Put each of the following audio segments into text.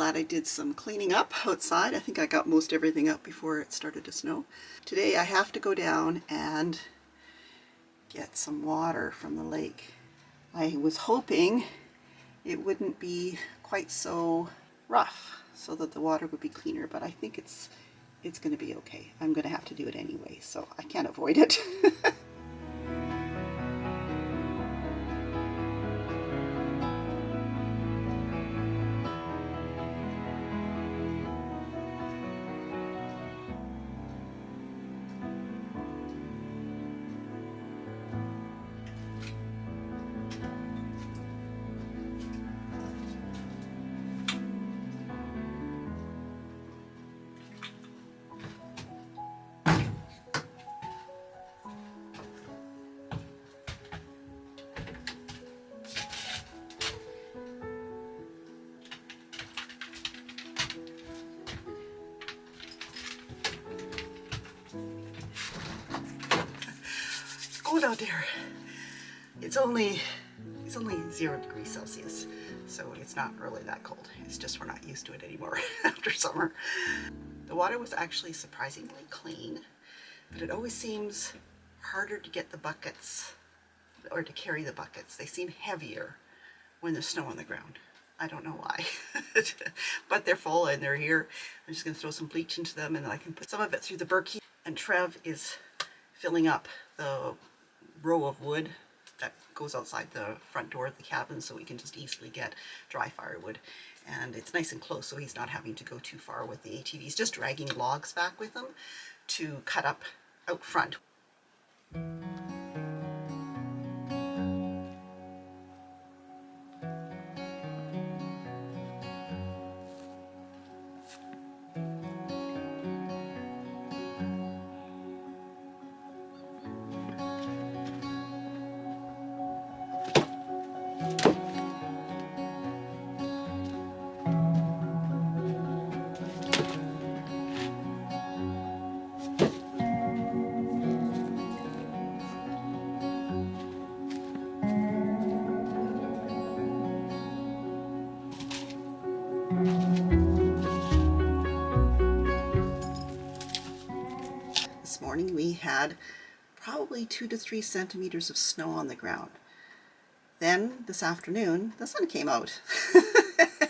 glad I did some cleaning up outside. I think I got most everything up before it started to snow. Today I have to go down and get some water from the lake. I was hoping it wouldn't be quite so rough so that the water would be cleaner, but I think it's going to be okay. I'm going to have to do it anyway, so I can't avoid it. Going out there. It's only 0 degrees Celsius, so it's not really that cold. It's just we're not used to it anymore after summer. The water was actually surprisingly clean, but it always seems harder to get the buckets or to carry the buckets. They seem heavier when there's snow on the ground. I don't know why, but they're full and they're here. I'm just going to throw some bleach into them and then I can put some of it through the Berkey. And Trev is filling up the row of wood that goes outside the front door of the cabin so we can just easily get dry firewood. And it's nice and close so he's not having to go too far with the ATV. He's just dragging logs back with him to cut up out front. This morning we had probably 2 to 3 centimeters of snow on the ground. Then this afternoon the sun came out.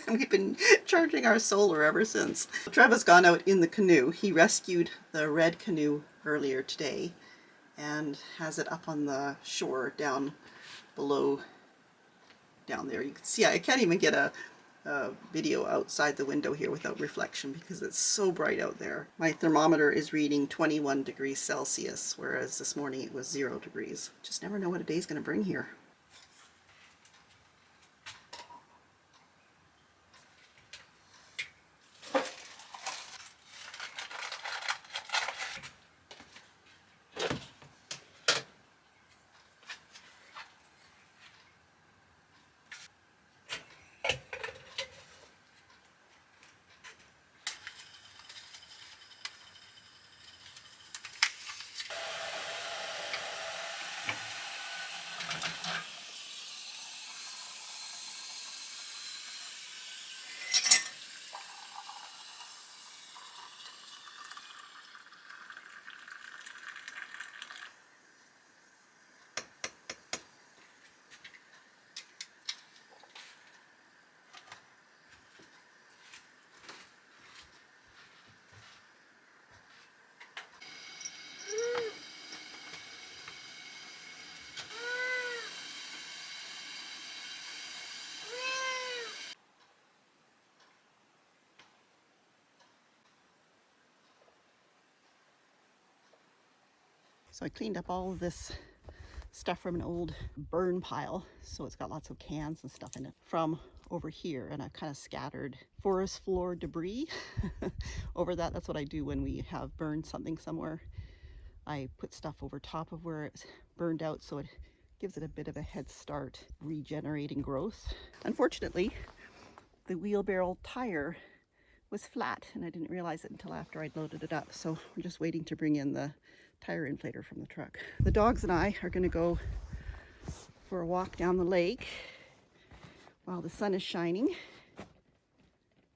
We've been charging our solar ever since. Trev has gone out in the canoe. He rescued the red canoe earlier today and has it up on the shore down below, down there. You can see I can't even get a video outside the window here without reflection because it's so bright out there. My thermometer is reading 21 degrees Celsius, whereas this morning it was 0 degrees. Just never know what a day's going to bring here. So I cleaned up all of this stuff from an old burn pile. So it's got lots of cans and stuff in it from over here. And I've kind of scattered forest floor debris over that. That's what I do when we have burned something somewhere. I put stuff over top of where it's burned out so it gives it a bit of a head start regenerating growth. Unfortunately, the wheelbarrow tire was flat and I didn't realize it until after I'd loaded it up. So we're just waiting to bring in the tire inflator from the truck. The dogs and I are going to go for a walk down the lake while the sun is shining.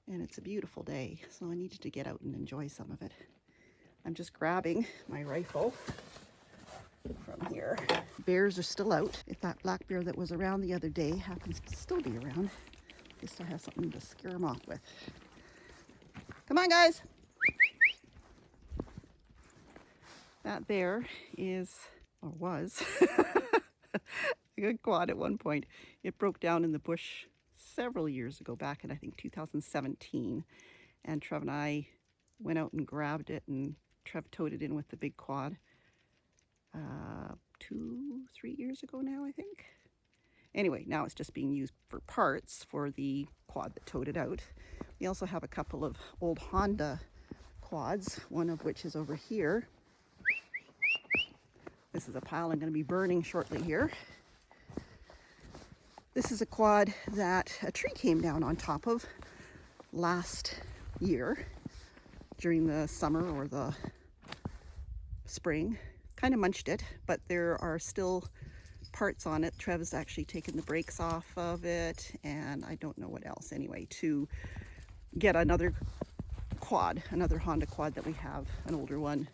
and it's a beautiful day, so I needed to get out and enjoy some of it. I'm just grabbing my rifle from here. Bears are still out. If that black bear that was around the other day happens to still be around, at least I have something to scare them off with. Come on, guys. That bear is, or was, a good quad at one point. It broke down in the bush several years ago, back in I think 2017. And Trev and I went out and grabbed it, and Trev towed it in with the big quad 2-3 years ago now, I think. Anyway, now it's just being used for parts for the quad that towed it out. We also have a couple of old Honda quads, one of which is over here. This is a pile I'm going to be burning shortly here. This is a quad that a tree came down on top of last year during the summer or the spring. Kind of munched it, but there are still parts on it. Trev has actually taken the brakes off of it, and I don't know what else anyway, to get another quad, another Honda quad that we have, an older one,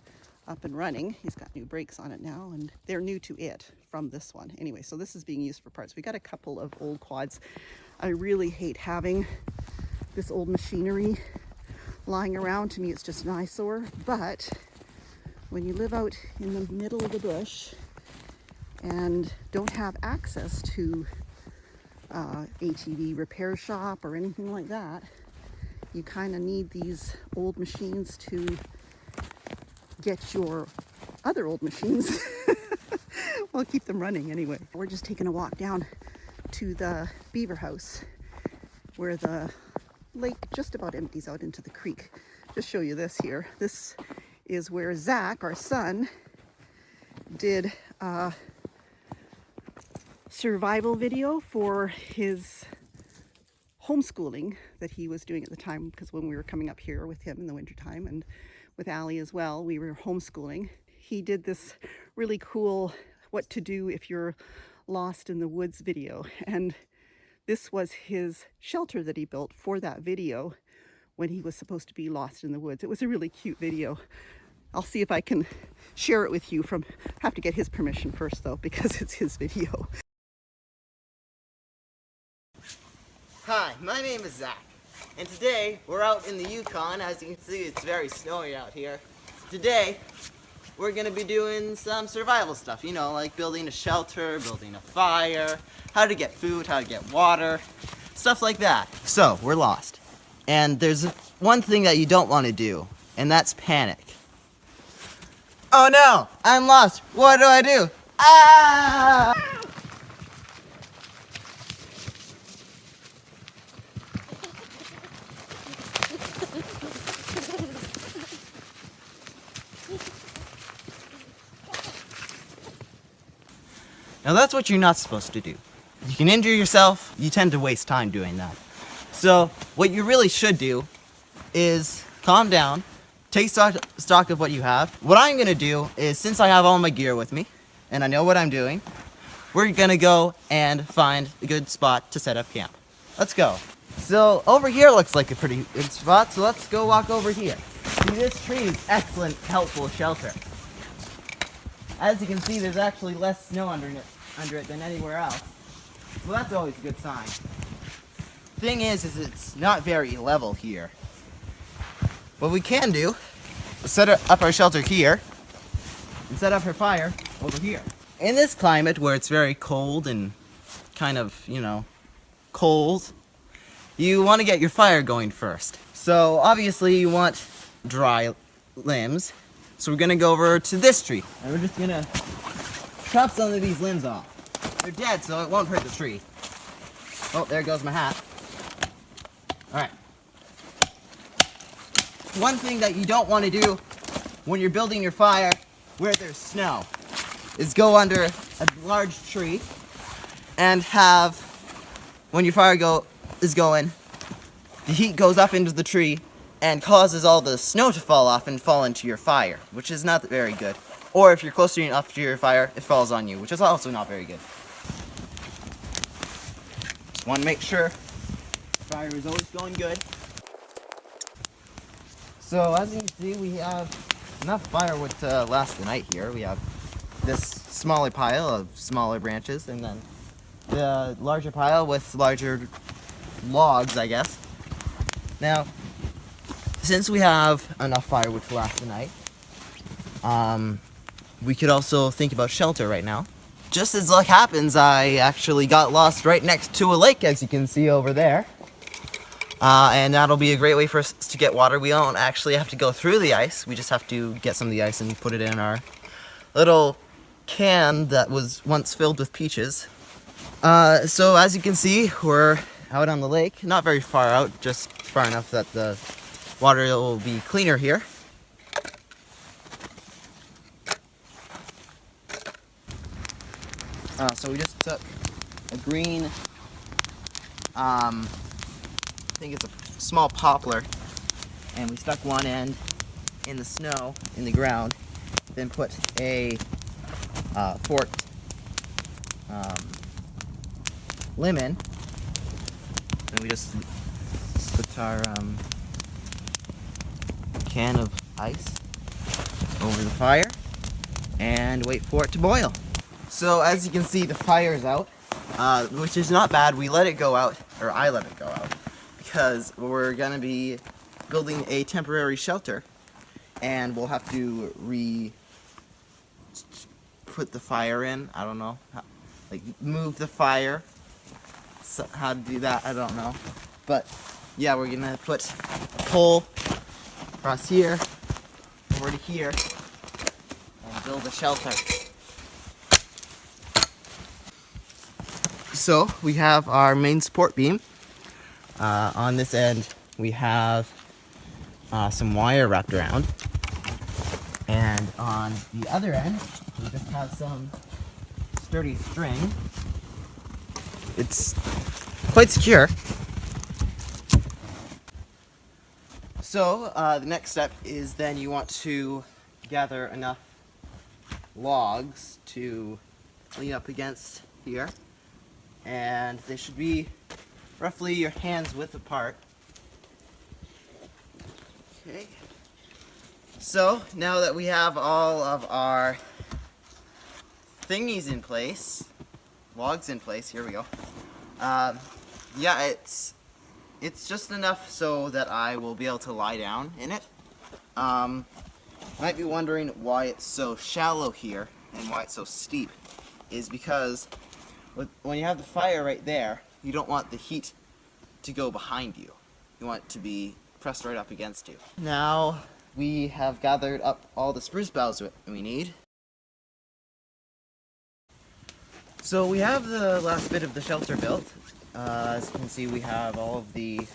up and running. He's got new brakes on it now, and they're new to it from this one. Anyway, so this is being used for parts. We got a couple of old quads. I really hate having this old machinery lying around. To me, it's just an eyesore, but when you live out in the middle of the bush and don't have access to ATV repair shop or anything like that, you kind of need these old machines to get your other old machines. Well, keep them running anyway. We're just taking a walk down to the beaver house where the lake just about empties out into the creek. Just show you this here. This is where Zach, our son, did a survival video for his homeschooling that he was doing at the time, because when we were coming up here with him in the wintertime, and with Allie as well, we were homeschooling. He did this really cool what to do if you're lost in the woods video, and this was his shelter that he built for that video when he was supposed to be lost in the woods. It was a really cute video. I'll see if I can share it with you. Have to get his permission first though, because it's his video. Hi, my name is Zach, and today we're out in the Yukon. As you can see, it's very snowy out here. Today, we're going to be doing some survival stuff, you know, like building a shelter, building a fire, how to get food, how to get water, stuff like that. So, we're lost. And there's one thing that you don't want to do, and that's panic. Oh no, I'm lost. What do I do? Ah! Now that's what you're not supposed to do. You can injure yourself. You tend to waste time doing that. So what you really should do is calm down, take stock of what you have. What I'm going to do is, since I have all my gear with me and I know what I'm doing, we're going to go and find a good spot to set up camp. Let's go. So over here looks like a pretty good spot, so let's go walk over here. See, this tree is excellent, helpful shelter. As you can see, there's actually less snow under it than anywhere else. So that's always a good sign. Thing is it's not very level here. What we can do is set up our shelter here and set up our fire over here. In this climate where it's very cold and kind of, you know, cold, you want to get your fire going first. So obviously you want dry limbs. So we're going to go over to this tree, and we're just going to chop some of these limbs off. They're dead, so it won't hurt the tree. Oh, there goes my hat. Alright. One thing that you don't want to do when you're building your fire where there's snow is go under a large tree and have, when your fire is going, the heat goes up into the tree and causes all the snow to fall off and fall into your fire, which is not very good. Or if you're close enough to your fire, it falls on you, which is also not very good. Just want to make sure the fire is always going good. So as you can see, we have enough firewood to last the night here. We have this smaller pile of smaller branches, and then the larger pile with larger logs, I guess. Now, since we have enough firewood to last the night, we could also think about shelter right now. Just as luck happens, I actually got lost right next to a lake, as you can see over there. And that'll be a great way for us to get water. We don't actually have to go through the ice. We just have to get some of the ice and put it in our little can that was once filled with peaches. So as you can see, we're out on the lake. Not very far out, just far enough that the water will be cleaner here. So we just took a green, I think it's a small poplar, and we stuck one end in the snow, in the ground, then put a forked lemon, and we just put our can of ice over the fire and wait for it to boil. So as you can see, the fire is out, which is not bad. We let it go out, or I let it go out, because we're gonna be building a temporary shelter, and we'll have to put the fire in. I don't know, like move the fire. So how to do that, I don't know. But yeah, we're gonna put a pole across here, over to here, and build a shelter. So we have our main support beam. On this end, we have some wire wrapped around. And on the other end, we just have some sturdy string. It's quite secure. So the next step is then you want to gather enough logs to lean up against here. And they should be roughly your hand's width apart. Okay. So now that we have all of our thingies in place, logs in place, here we go. Yeah, it's just enough so that I will be able to lie down in it. Might be wondering why it's so shallow here and why it's so steep, is because when you have the fire right there, you don't want the heat to go behind you. You want it to be pressed right up against you. Now we have gathered up all the spruce boughs we need. So we have the last bit of the shelter built. As you can see, we have all of the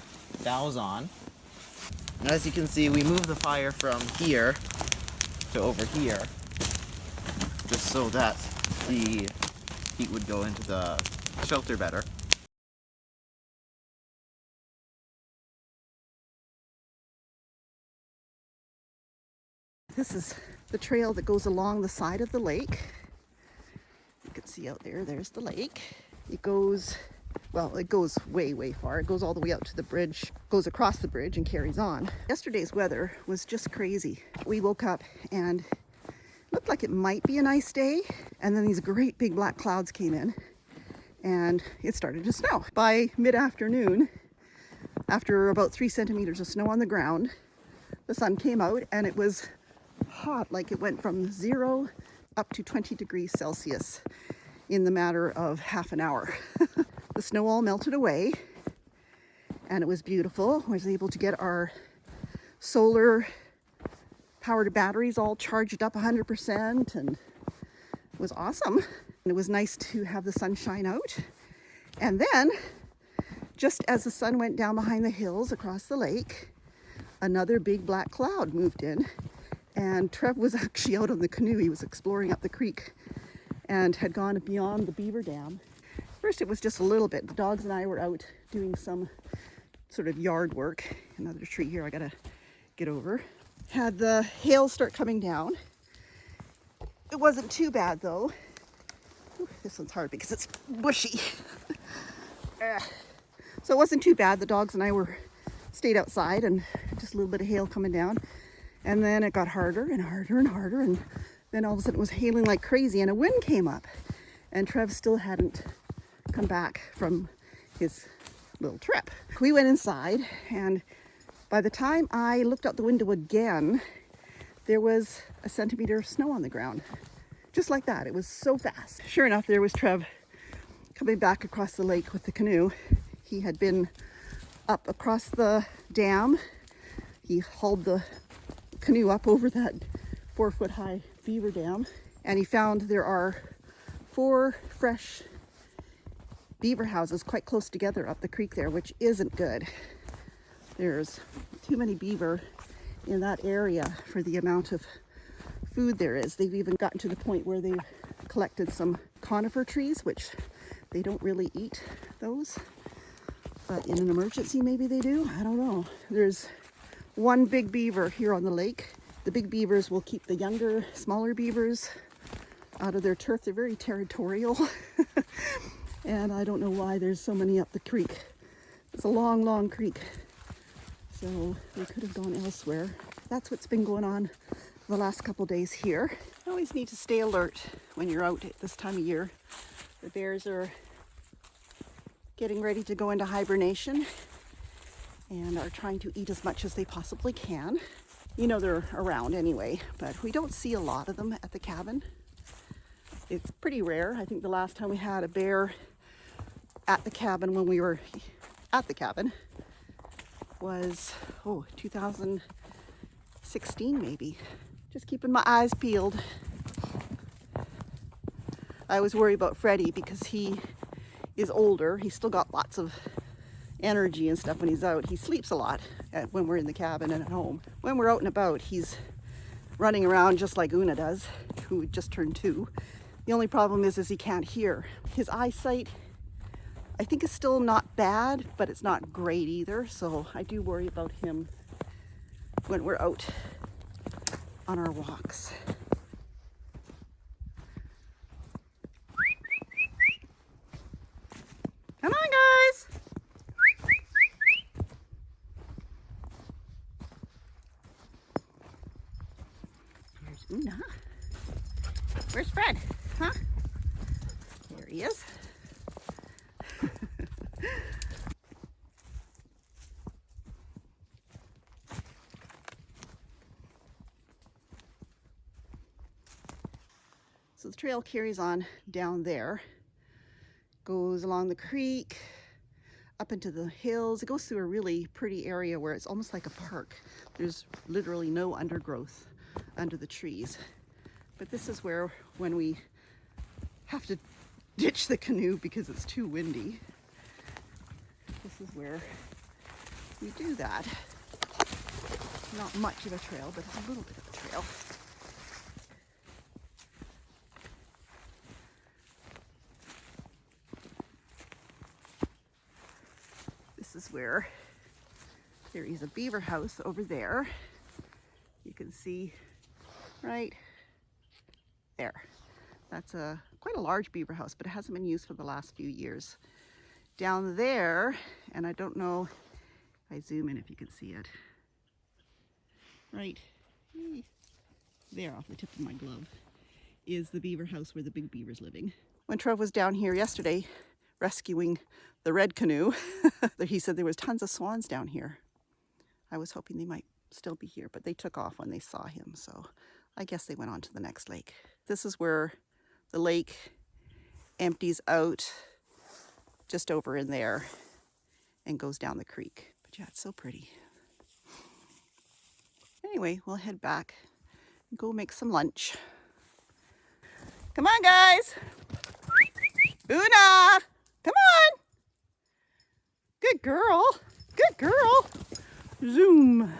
boughs on. And as you can see, we move the fire from here to over here, just so that the heat would go into the shelter better. This is the trail that goes along the side of the lake. You can see out there, there's the lake. It goes, well, it goes way, way far. It goes all the way out to the bridge, goes across the bridge and carries on. Yesterday's weather was just crazy. We woke up and looked like it might be a nice day, and then these great big black clouds came in and it started to snow. By mid-afternoon, after about 3 centimeters of snow on the ground, the sun came out and it was hot, like it went from 0 up to 20 degrees Celsius in the matter of half an hour. The snow all melted away and it was beautiful. I was able to get our solar powered batteries all charged up 100%, and it was awesome. And it was nice to have the sunshine out. And then, just as the sun went down behind the hills across the lake, another big black cloud moved in, and Trev was actually out on the canoe. He was exploring up the creek and had gone beyond the beaver dam. First it was just a little bit. The dogs and I were out doing some sort of yard work. Another tree here I gotta get over. Had the hail start coming down. It wasn't too bad though. Ooh, this one's hard because it's bushy. So it wasn't too bad. The dogs and I were stayed outside, and just a little bit of hail coming down. And then it got harder and harder and harder, and then all of a sudden it was hailing like crazy, and a wind came up. And Trev still hadn't come back from his little trip. We went inside, and by the time I looked out the window again, there was a centimeter of snow on the ground. Just like that. It was so fast. Sure enough, there was Trev coming back across the lake with the canoe. He had been up across the dam. He hauled the canoe up over that 4-foot high beaver dam, and he found there are 4 fresh beaver houses quite close together up the creek there, which isn't good. There's too many beaver in that area for the amount of food there is. They've even gotten to the point where they've collected some conifer trees, which they don't really eat those, but in an emergency maybe they do. I don't know. There's one big beaver here on the lake. The big beavers will keep the younger, smaller beavers out of their turf. They're very territorial. And I don't know why there's so many up the creek. It's a long, long creek. So they could have gone elsewhere. That's what's been going on the last couple days here. You always need to stay alert when you're out at this time of year. The bears are getting ready to go into hibernation and are trying to eat as much as they possibly can. You know they're around anyway, but we don't see a lot of them at the cabin. It's pretty rare. I think the last time we had a bear at the cabin when we were at the cabin was 2016 maybe. Just keeping my eyes peeled. I always worry about Freddie because he is older. He's still got lots of energy and stuff when he's out. He sleeps a lot when we're in the cabin and at home. When we're out and about, he's running around just like Una does, who just turned 2. The only problem is he can't hear. His eyesight, I think, is still not bad, but it's not great either. So I do worry about him when we're out on our walks. Come on, guys. There's Una. Where's Fred? Huh? There he is. So the trail carries on down there, goes along the creek, up into the hills. It goes through a really pretty area where it's almost like a park. There's literally no undergrowth under the trees. But this is where, when we have to ditch the canoe because it's too windy, this is where we do that. Not much of a trail, but it's a little bit of a trail. This is where there is a beaver house over there. You can see right there. That's quite a large beaver house, but it hasn't been used for the last few years. Down there, and I don't know if I zoom in if you can see it. Right there off the tip of my glove is the beaver house where the big beaver's living. When Trev was down here yesterday rescuing the red canoe, he said there was tons of swans down here. I was hoping they might still be here, but they took off when they saw him, so I guess they went on to the next lake. This is where the lake empties out just over in there and goes down the creek. But yeah, it's so pretty. Anyway, we'll head back and go make some lunch. Come on, guys. Una, come on. Good girl. Good girl. Zoom.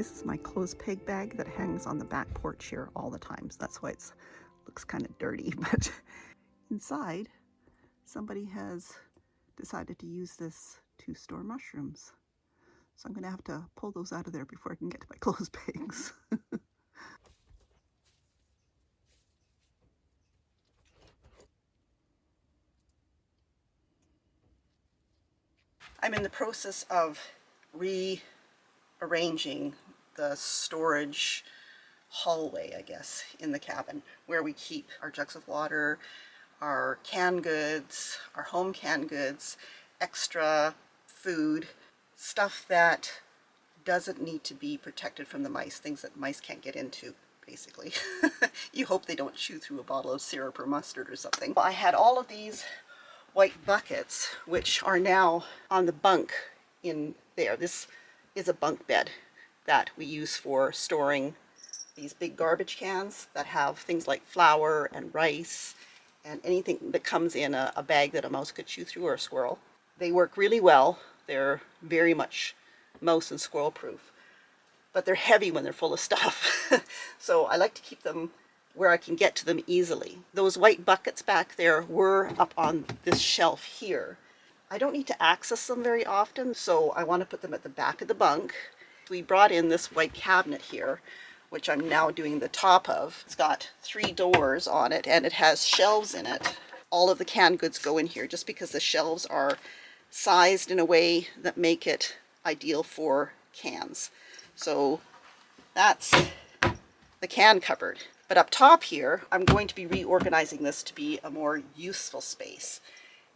This is my clothes peg bag that hangs on the back porch here all the time. So that's why it looks kind of dirty, but inside somebody has decided to use this to store mushrooms. So I'm going to have to pull those out of there before I can get to my clothes pegs. I'm in the process of rearranging the storage hallway, I guess, in the cabin where we keep our jugs of water, our canned goods, our home canned goods, extra food, stuff that doesn't need to be protected from the mice, things that mice can't get into, basically. You hope they don't chew through a bottle of syrup or mustard or something. I had all of these white buckets, which are now on the bunk in there. This is a bunk bed that we use for storing these big garbage cans that have things like flour and rice and anything that comes in a bag that a mouse could chew through, or a squirrel. They work really well. They're very much mouse and squirrel proof, but they're heavy when they're full of stuff. So I like to keep them where I can get to them easily. Those white buckets back there were up on this shelf here. I don't need to access them very often, so I want to put them at the back of the bunk. We brought in this white cabinet here, which I'm now doing the top of. It's got 3 doors on it and it has shelves in it. All of the canned goods go in here just because the shelves are sized in a way that make it ideal for cans. So that's the can cupboard. But up top here, I'm going to be reorganizing this to be a more useful space.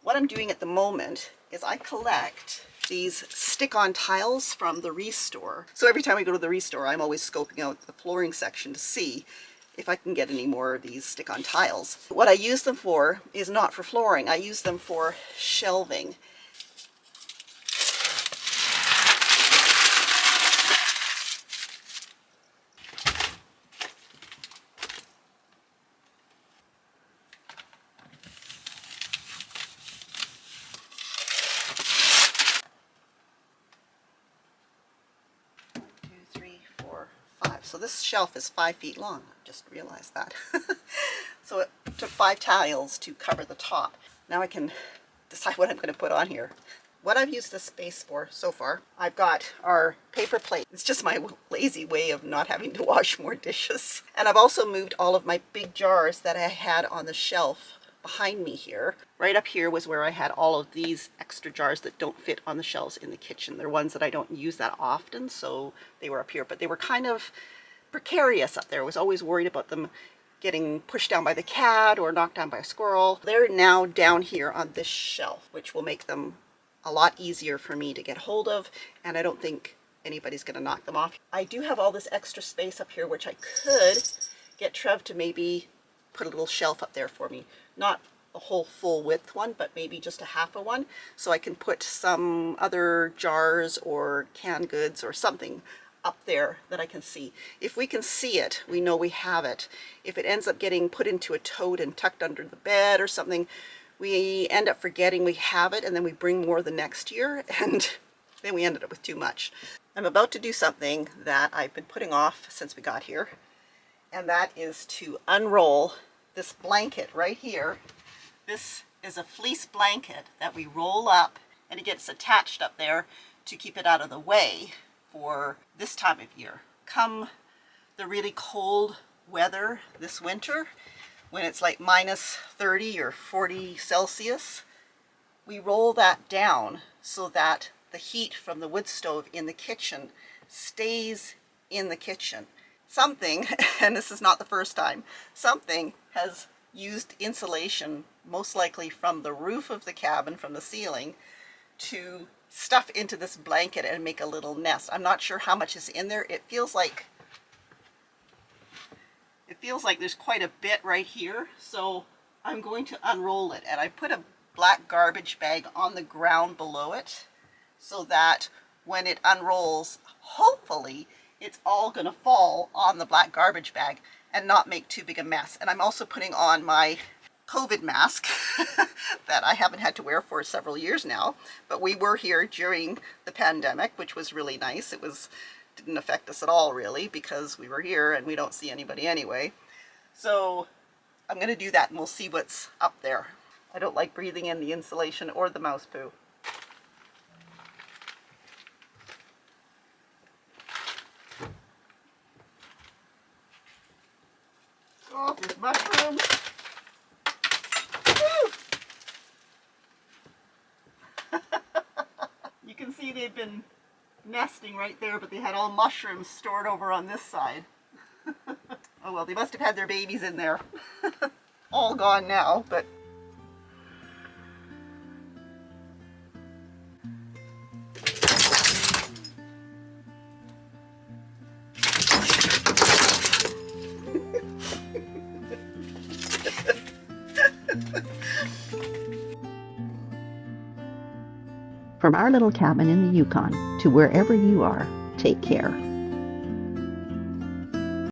What I'm doing at the moment is I collect these stick-on tiles from the Restore. So every time we go to the Restore, I'm always scoping out the flooring section to see if I can get any more of these stick-on tiles. What I use them for is not for flooring. I use them for shelving. So this shelf is 5 feet long. I just realized that. So it took 5 tiles to cover the top. Now I can decide what I'm going to put on here. What I've used this space for so far, I've got our paper plate. It's just my lazy way of not having to wash more dishes. And I've also moved all of my big jars that I had on the shelf behind me here. Right up here was where I had all of these extra jars that don't fit on the shelves in the kitchen. They're ones that I don't use that often, so they were up here, but they were kind of precarious up there. I was always worried about them getting pushed down by the cat or knocked down by a squirrel. They're now down here on this shelf, which will make them a lot easier for me to get hold of, and I don't think anybody's going to knock them off. I do have all this extra space up here, which I could get Trev to maybe put a little shelf up there for me. Not a whole full width one, but maybe just a half a one, so I can put some other jars or canned goods or something up there that I can see. If we can see it, we know we have it. If it ends up getting put into a tote and tucked under the bed or something, we end up forgetting we have it, and then we bring more the next year, and then we ended up with too much. I'm about to do something that I've been putting off since we got here, and that is to unroll this blanket right here. This is a fleece blanket that we roll up, and it gets attached up there to keep it out of the way for this time of year. Come the really cold weather this winter, when it's like minus 30 or 40 Celsius, we roll that down so that the heat from the wood stove in the kitchen stays in the kitchen. Something, and this is not the first time, something has used insulation, most likely from the roof of the cabin, from the ceiling, to stuff into this blanket and make a little nest. I'm not sure how much is in there. It feels like there's quite a bit right here, so I'm going to unroll it, and I put a black garbage bag on the ground below it so that when it unrolls, hopefully it's all going to fall on the black garbage bag and not make too big a mess. And I'm also putting on my COVID mask that I haven't had to wear for several years now, but we were here during the pandemic, which was really nice. It was didn't affect us at all really, because we were here and we don't see anybody anyway. So I'm going to do that and we'll see what's up there. I don't like breathing in the insulation or the mouse poo. Oh, there's mushrooms. Woo! You can see they've been nesting right there, but they had all mushrooms stored over on this side. Oh well, they must have had their babies in there. All gone now, but From our little cabin in the Yukon to wherever you are, take care.